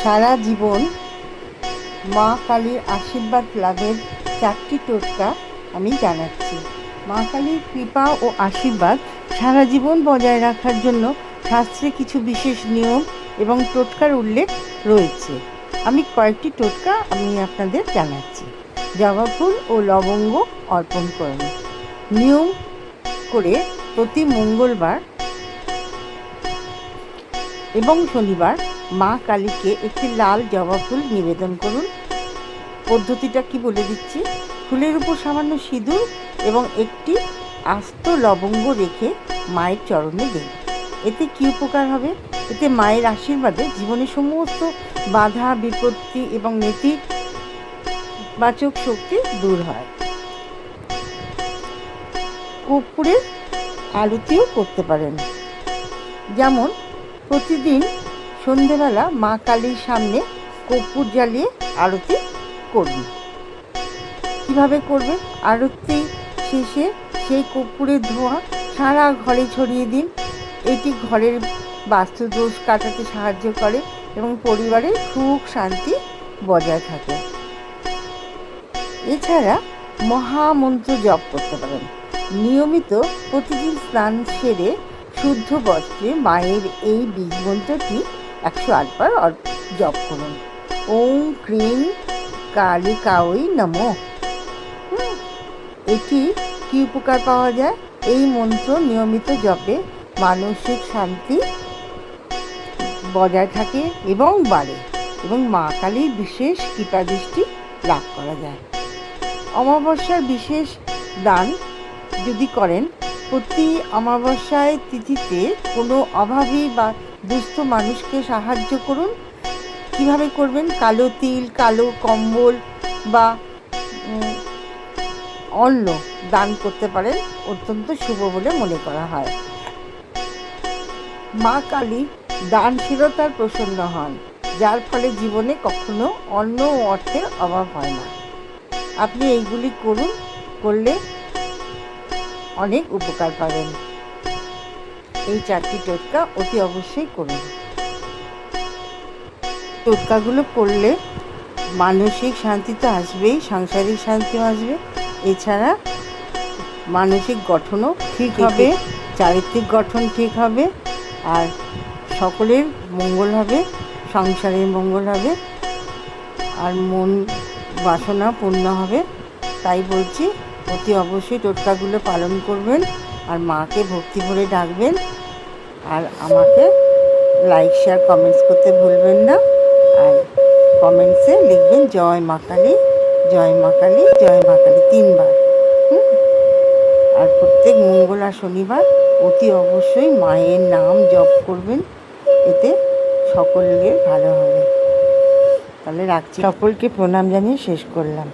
সারা জীবন মা কালীর আশীর্বাদ লাভের 4টি টোটকা আমি জানাচ্ছি। মা কালীর কৃপা ও আশীর্বাদ সারা জীবন বজায় রাখার জন্য শাস্ত্রে কিছু বিশেষ নিয়ম এবং টোটকার উল্লেখ রয়েছে। আমি কয়েকটি টোটকা আপনাদের জানাচ্ছি। জবা ফুল ও লবঙ্গ অর্পণ করুন। নিয়ম করে প্রতি মঙ্গলবার এবং শনিবার মা কালীকে একটি লাল জবা ফুল নিবেদন করুন। পদ্ধতিটা কি বলে দিচ্ছি। ফুলের উপর সামান্য সিঁদুর এবং একটি আস্ত লবঙ্গ রেখে মায়ের চরণে দিন। এতে কী উপকার হবে? এতে মায়ের আশীর্বাদে জীবনের সমস্ত বাধা বিপত্তি এবং নেতিবাচক শক্তি দূর হয়। কর্পূরের আরতিও করতে পারেন। যেমন প্রতিদিন সন্ধেবেলা মা কালীর সামনে কর্পূর জ্বালিয়ে আরতি করুন। কীভাবে করবে? আরতি শেষে সেই কর্পূরের ধোঁয়া সারা ঘরে ছড়িয়ে দিন। এটি ঘরের বাস্তুদোষ কাটাতে সাহায্য করে এবং পরিবারের সুখ শান্তি বজায় থাকে। এছাড়া মহামন্ত্র জপ করতে পারেন। নিয়মিত প্রতিদিন স্নান সেরে শুদ্ধ বস্ত্রে মায়ের এই বীজ মন্ত্রটি 108 বার জপ করুন। ওম ক্রিং কালিকাওই নমঃ। এটি কি উপকার পাওয়া যায়? এই মন্ত্র নিয়মিত জপে মানসিক শান্তি বজায় থাকে এবং বাড়ে এবং মা কালীর বিশেষ কৃপাদৃষ্টি লাভ করা যায়। অমাবস্যার বিশেষ দান যদি করেন, প্রতি অমাবস্যায় তিথিতে কোনো অভাবী বা দুস্থ মানুষকে সাহায্য করুন। কিভাবে করবেন? কালো তিল, কালো কম্বল বা অন্ন দান করতে পারেন। অত্যন্ত শুভ বলে মনে করা হয়। মা কালী দানশীলতার প্রসন্ন হন, যার ফলে জীবনে কখনো অন্ন ও অর্থের অভাব হয় না। আপনি এইগুলি করলে অনেক উপকার পাবেন। এই 4টি টোটকা অতি অবশ্যই করুন। টোটকাগুলো করলে মানসিক শান্তি তো আসবেই, সাংসারিক শান্তিও আসবে। এছাড়া মানসিক গঠনও ঠিক হবে, চারিত্রিক গঠন ঠিক হবে, আর সকলের মঙ্গল হবে, সংসারের মঙ্গল হবে, আর মন বাসনা পূর্ণ হবে। তাই বলছি, অতি অবশ্যই টোটকাগুলো পালন করবেন আর মাকে ভক্তি ভরে ডাকবেন। আর আমাকে লাইক শেয়ার কমেন্টস করতে ভুলবেন না। আর কমেন্টসে লিখবেন জয় মা কালী, জয় মা কালী, জয় মা কালী 3 বার। আর প্রত্যেক মঙ্গল আর শনিবার অতি অবশ্যই মায়ের নাম জপ করবেন। এতে সকলের ভালো হবে। তাহলে রাখছি। সকলকে প্রণাম জানিয়ে শেষ করলাম।